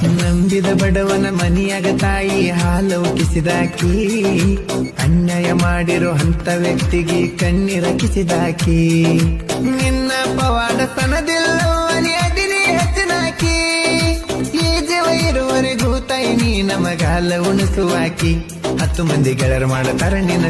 ನಂಬಿದ ಬಡವನ ಮನಿಯಾಗ ತಾಯಿ ಹಾಲು ಉಕ್ಕಿಸಿದಾಕಿ, ಅನ್ಯಾಯ ಮಾಡಿರೋ ಅಂತ ವ್ಯಕ್ತಿಗೆ ಕಣ್ಣೀರಕ್ಕಿಸಿದಾಕಿ. ನಿನ್ನ ಪವಾಡ ಸನದಿಲ್ಲವನಿ ಅದಿನಿ ಹೆಚ್ಚನಾಕಿ, ಈ ಜೀವ ಇರುವರೆಗೂ ತಾಯಿ ನೀ ನಮಗಾಲ ಉಣಿಸುವಾಕಿ. 10 ಮಂದಿ ಗೆಳರು ಮಾಡತಾರ ನಿನ್ನ